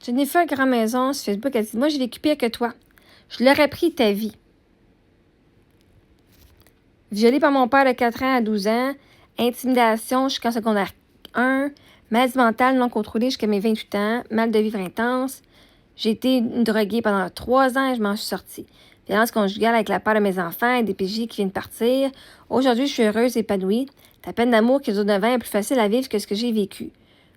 Jennifer Grand-Maison sur Facebook, elle dit « Moi, j'ai vécu pire que toi. Je l'aurais pris ta vie. Violée par mon père de 4 ans à 12 ans, intimidation jusqu'en secondaire 1, maladie mentale non contrôlée jusqu'à mes 28 ans, mal de vivre intense. J'ai été une droguée pendant 3 ans et je m'en suis sortie. Violence conjugale avec la peur de mes enfants et des PJ qui viennent de partir. Aujourd'hui, je suis heureuse et épanouie. La peine d'amour qui dure 9 ans est plus facile à vivre que ce que j'ai vécu.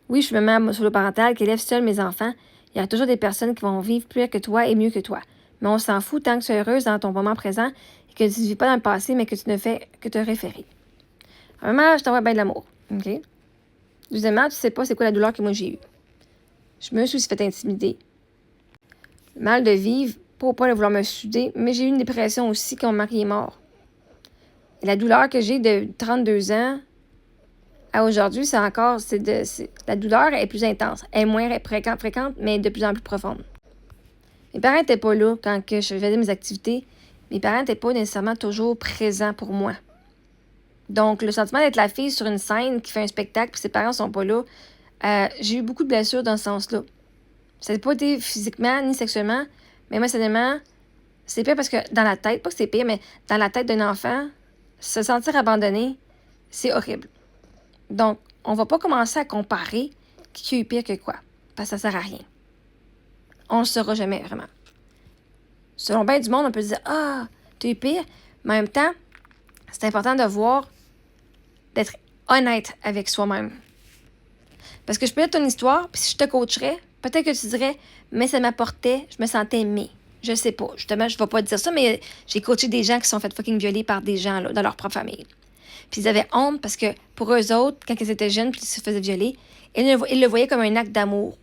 Oui, je suis maman solo-parentale qui élève seule mes enfants. Il y a toujours des personnes qui vont vivre plus que toi et mieux que toi. Mais on s'en fout tant que tu es heureuse dans ton moment présent et que tu ne vis pas dans le passé, mais que tu ne fais que te référer. Premièrement, je t'envoie bien de l'amour. OK? Deuxièmement, tu sais pas c'est quoi la douleur que moi j'ai eue. Je me suis aussi fait intimider. Le mal de vivre, pour pas vouloir me suder, mais j'ai eu une dépression aussi quand mon mari est mort. Et la douleur que j'ai de 32 ans à aujourd'hui, c'est encore, la douleur est plus intense. Elle est moins fréquente, mais de plus en plus profonde. Mes parents n'étaient pas là quand je faisais mes activités. Mes parents n'étaient pas nécessairement toujours présents pour moi. Donc, le sentiment d'être la fille sur une scène qui fait un spectacle puis ses parents sont pas là, j'ai eu beaucoup de blessures dans ce sens-là. Ça n'a pas été physiquement ni sexuellement, mais émotionnellement, c'est pire parce que dans la tête, pas que c'est pire, mais dans la tête d'un enfant, se sentir abandonné, c'est horrible. Donc, on va pas commencer à comparer qui a eu pire que quoi, parce que ça sert à rien. On le saura jamais vraiment. Selon bien du monde, on peut dire « Ah, t'as eu pire », mais en même temps, c'est important de voir, d'être honnête avec soi-même. Parce que je peux dire ton histoire, puis si je te coacherais, peut-être que tu dirais « Mais ça m'apportait, je me sentais aimée ». Je sais pas. Justement, je vais pas te dire ça, mais j'ai coaché des gens qui se sont fait fucking violer par des gens là, dans leur propre famille. Puis ils avaient honte parce que pour eux autres, quand ils étaient jeunes puis ils se faisaient violer, ils le voyaient comme un acte d'amour.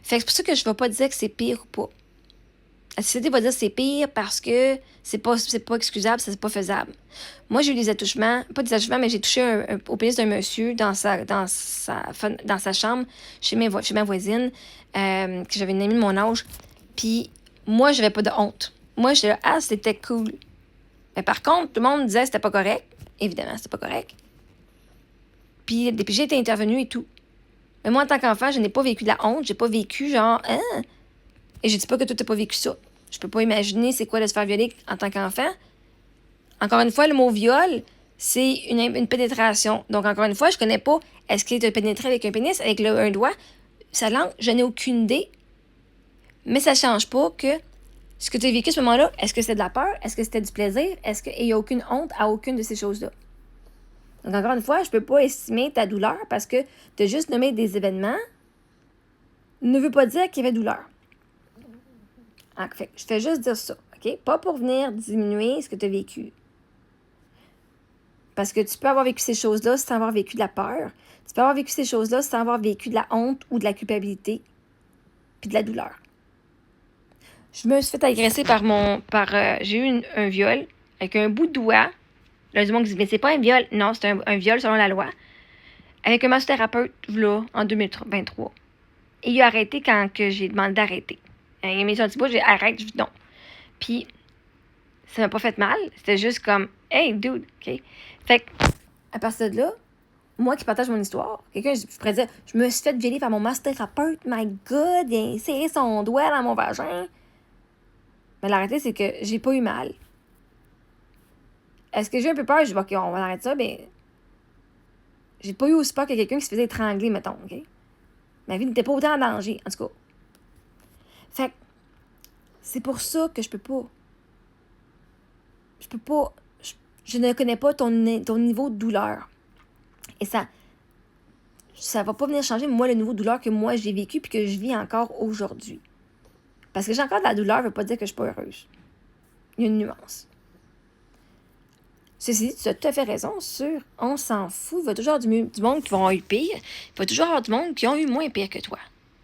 Fait que c'est pour ça que je vais pas dire que c'est pire ou pas. La société va dire que c'est pire parce que c'est pas excusable, c'est pas faisable. Moi, j'ai eu des attouchements, pas des attouchements, mais j'ai touché au pénis d'un monsieur dans sa chambre, chez ma voisine, que j'avais une amie de mon âge. Puis moi, j'avais pas de honte. Moi, j'étais là, ah, c'était cool. Mais par contre, tout le monde disait que c'était pas correct. Évidemment, c'était pas correct. Puis j'ai été intervenue et tout. Mais moi, en tant qu'enfant, je n'ai pas vécu de la honte. J'ai pas vécu genre, hein? Et je dis pas que toi, t'as pas vécu ça. Je peux pas imaginer c'est quoi de se faire violer en tant qu'enfant. Encore une fois, le mot viol, c'est une pénétration. Donc, encore une fois, je connais pas est-ce qu'il est pénétré avec un pénis, avec un doigt, sa langue, je n'ai aucune idée. Mais ça change pas que ce que tu as vécu à ce moment-là, est-ce que c'était de la peur? Est-ce que c'était du plaisir? Est-ce qu'il n'y a aucune honte à aucune de ces choses-là? Donc, encore une fois, je peux pas estimer ta douleur parce que de juste nommer des événements ne veut pas dire qu'il y avait douleur. Donc, je fais juste dire ça, OK? Pas pour venir diminuer ce que tu as vécu. Parce que tu peux avoir vécu ces choses-là sans avoir vécu de la peur. Tu peux avoir vécu ces choses-là sans avoir vécu de la honte ou de la culpabilité puis de la douleur. Je me suis fait agresser j'ai eu un viol avec un bout de doigt. Là, du monde dit, mais c'est pas un viol. Non, c'est un viol selon la loi. Avec un massothérapeute, là, en 2023. Et il a arrêté quand j'ai demandé d'arrêter. Il m'a dit, j'ai arrête, je dis non. Puis, ça m'a pas fait mal. C'était juste comme, hey, dude, OK? Fait que, à partir de là, moi qui partage mon histoire, quelqu'un, je pourrais dire, je me suis fait violer par mon massothérapeute, my God, il a inséré son doigt dans mon vagin. Mais la réalité, c'est que j'ai pas eu mal. Est-ce que j'ai un peu peur? Je dis, OK, on va arrêter ça, mais j'ai pas eu aussi peur que quelqu'un qui se faisait étrangler, mettons, OK? Ma vie n'était pas autant en danger, en tout cas. Fait que, c'est pour ça que je peux pas. Je ne connais pas ton niveau de douleur. Et ça va pas venir changer, moi, le niveau de douleur que moi, j'ai vécu puis que je vis encore aujourd'hui. Parce que j'ai encore de la douleur, ça veut pas dire que je suis pas heureuse. Il y a une nuance. Ceci dit, tu as tout à fait raison sur on s'en fout. Il va toujours avoir du monde qui vont avoir eu pire. Il va toujours avoir du monde qui ont eu moins pire que toi.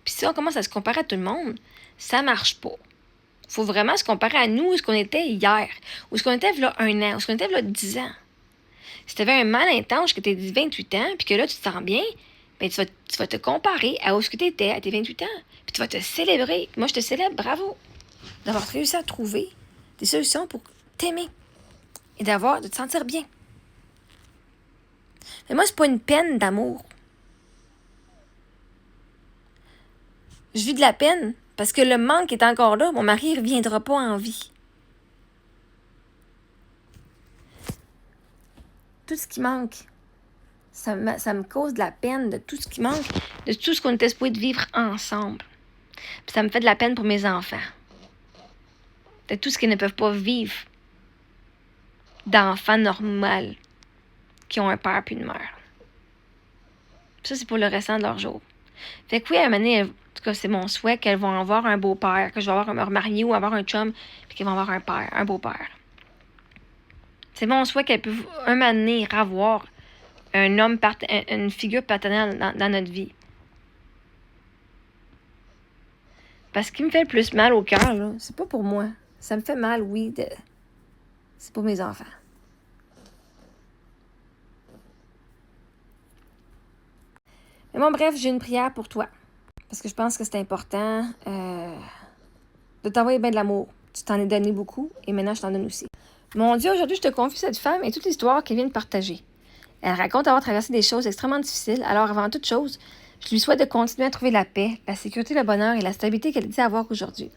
Puis si on commence à se comparer à tout le monde, ça marche pas. Il faut vraiment se comparer à nous, où ce qu'on était hier, où ce qu'on était là 1 an, où ce qu'on était là 10 ans. Si tu avais un mal intense que tu as 28 ans, puis que là, tu te sens bien, bien, tu vas te comparer à où ce que tu étais à tes 28 ans. Puis tu vas te célébrer. Moi, je te célèbre, bravo, d'avoir réussi à trouver des solutions pour t'aimer et de te sentir bien. Mais moi, c'est pas une peine d'amour. Je vis de la peine parce que le manque est encore là. Mon mari ne reviendra pas en vie. Tout ce qui manque, ça me cause de la peine de tout ce qui manque, de tout ce qu'on était supposé de vivre ensemble. Puis ça me fait de la peine pour mes enfants. De tout ce qu'ils ne peuvent pas vivre d'enfants normaux qui ont un père puis une mère. Ça, c'est pour le restant de leur jour. Fait que oui, à un moment donné, en tout cas, c'est mon souhait qu'elles vont avoir un beau-père, que je vais avoir me remarier ou avoir un chum, puis qu'elles vont avoir un père, un beau-père. C'est mon souhait qu'elles peuvent un moment donné avoir un homme, une figure paternelle dans notre vie. Parce qu'il me fait le plus mal au cœur, là, c'est pas pour moi. Ça me fait mal, oui, c'est pour mes enfants. Mais bon, bref, j'ai une prière pour toi. Parce que je pense que c'est important de t'envoyer bien de l'amour. Tu t'en es donné beaucoup et maintenant je t'en donne aussi. Mon Dieu, aujourd'hui, je te confie cette femme et toute l'histoire qu'elle vient de partager. Elle raconte avoir traversé des choses extrêmement difficiles. Alors, avant toute chose, je lui souhaite de continuer à trouver la paix, la sécurité, le bonheur et la stabilité qu'elle dit avoir aujourd'hui.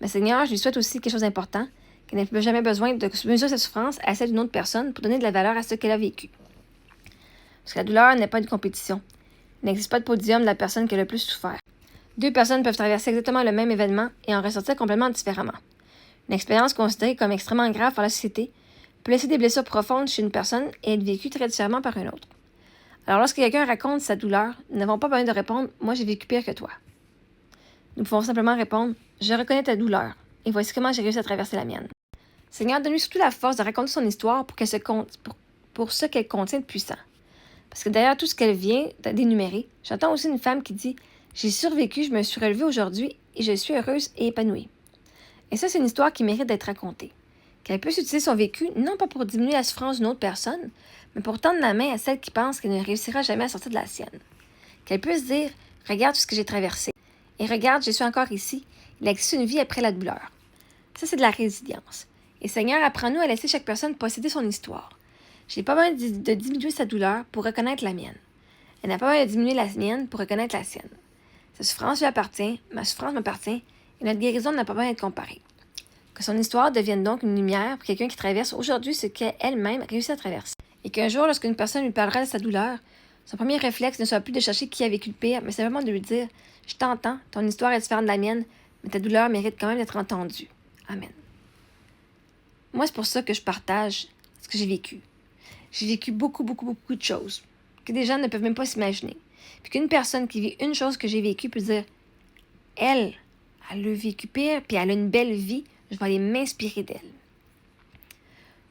Mais Seigneur, je lui souhaite aussi quelque chose d'important, qu'elle n'ait jamais besoin de mesurer sa souffrance à celle d'une autre personne pour donner de la valeur à ce qu'elle a vécu. Parce que la douleur n'est pas une compétition. Il n'existe pas de podium de la personne qui a le plus souffert. Deux personnes peuvent traverser exactement le même événement et en ressortir complètement différemment. Une expérience considérée comme extrêmement grave par la société peut laisser des blessures profondes chez une personne et être vécue très différemment par une autre. Alors lorsque quelqu'un raconte sa douleur, nous n'avons pas besoin de répondre « Moi, j'ai vécu pire que toi ». Nous pouvons simplement répondre « Je reconnais ta douleur et voici comment j'ai réussi à traverser la mienne ». Seigneur, donne-lui surtout la force de raconter son histoire pour ce qu'elle contient de puissant. Parce que derrière tout ce qu'elle vient d'énumérer, j'entends aussi une femme qui dit « J'ai survécu, je me suis relevée aujourd'hui et je suis heureuse et épanouie ». Et ça, c'est une histoire qui mérite d'être racontée. Qu'elle puisse utiliser son vécu, non pas pour diminuer la souffrance d'une autre personne, mais pour tendre la main à celle qui pense qu'elle ne réussira jamais à sortir de la sienne. Qu'elle puisse dire « Regarde tout ce que j'ai traversé. Et regarde, je suis encore ici. Il existe une vie après la douleur. » Ça, c'est de la résilience. Et Seigneur, apprends-nous à laisser chaque personne posséder son histoire. Je n'ai pas besoin de diminuer sa douleur pour reconnaître la mienne. Elle n'a pas besoin de diminuer la mienne pour reconnaître la sienne. Sa souffrance lui appartient, ma souffrance m'appartient, et notre guérison n'a pas besoin d'être comparée. Que son histoire devienne donc une lumière pour quelqu'un qui traverse aujourd'hui ce qu'elle-même réussit à traverser. Et qu'un jour, lorsqu'une personne lui parlera de sa douleur, son premier réflexe ne soit plus de chercher qui a vécu le pire, mais simplement de lui dire « Je t'entends, ton histoire est différente de la mienne, mais ta douleur mérite quand même d'être entendue. Amen. » Moi, c'est pour ça que je partage ce que j'ai vécu. J'ai vécu beaucoup de choses que des gens ne peuvent même pas s'imaginer. Puis qu'une personne qui vit une chose que j'ai vécue peut dire « Elle a vécu pire, puis elle a une belle vie, je vais aller m'inspirer d'elle. »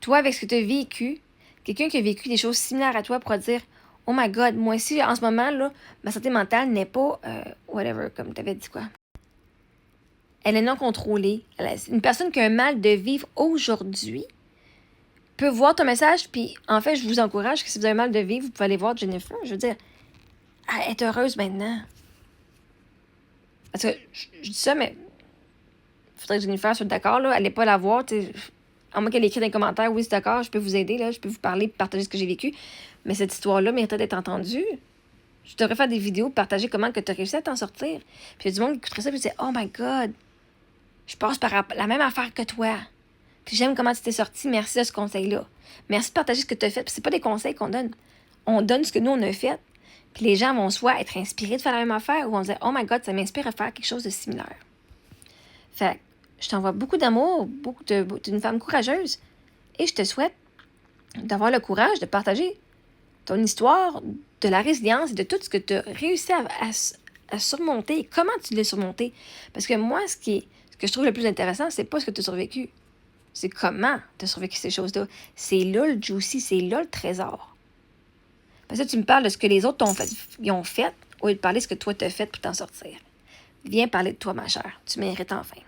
Toi, avec ce que tu as vécu, quelqu'un qui a vécu des choses similaires à toi pourra dire « Oh my God, moi aussi, en ce moment, là, ma santé mentale n'est pas, whatever, comme tu avais dit quoi. Elle est non contrôlée. Une personne qui a un mal de vivre aujourd'hui peut voir ton message, puis en fait, je vous encourage que si vous avez un mal de vivre, vous pouvez aller voir Jennifer. Je veux dire, elle est heureuse maintenant. Parce que je dis ça, mais il faudrait que Jennifer soit d'accord, là. Allez pas la voir, tu sais. À moins qu'elle écrit dans les commentaires, oui, c'est d'accord, je peux vous aider, là, je peux vous parler, partager ce que j'ai vécu. Mais cette histoire-là méritait d'être entendue. Je devrais faire des vidéos, partager comment tu as réussi à t'en sortir. Puis il y a du monde qui écouterait ça, puis dit « Oh my God, je passe par la même affaire que toi. Puis j'aime comment tu t'es sorti, merci de ce conseil-là. Merci de partager ce que tu as fait. » Puis c'est pas des conseils qu'on donne. On donne ce que nous, on a fait. Puis les gens vont soit être inspirés de faire la même affaire ou vont dire « Oh my God, ça m'inspire à faire quelque chose de similaire. » Fait je t'envoie beaucoup d'amour, d'une femme courageuse. Et je te souhaite d'avoir le courage de partager ton histoire, de la résilience et de tout ce que tu as réussi à surmonter et comment tu l'as surmonté. Parce que moi, ce que je trouve le plus intéressant, c'est pas ce que tu as survécu. C'est comment tu as survécu ces choses-là. C'est là le juicy, c'est là le trésor. Parce que tu me parles de ce que les autres ils ont fait au lieu de parler de ce que toi t'as fait pour t'en sortir. Viens parler de toi, ma chère. Tu mérites enfin.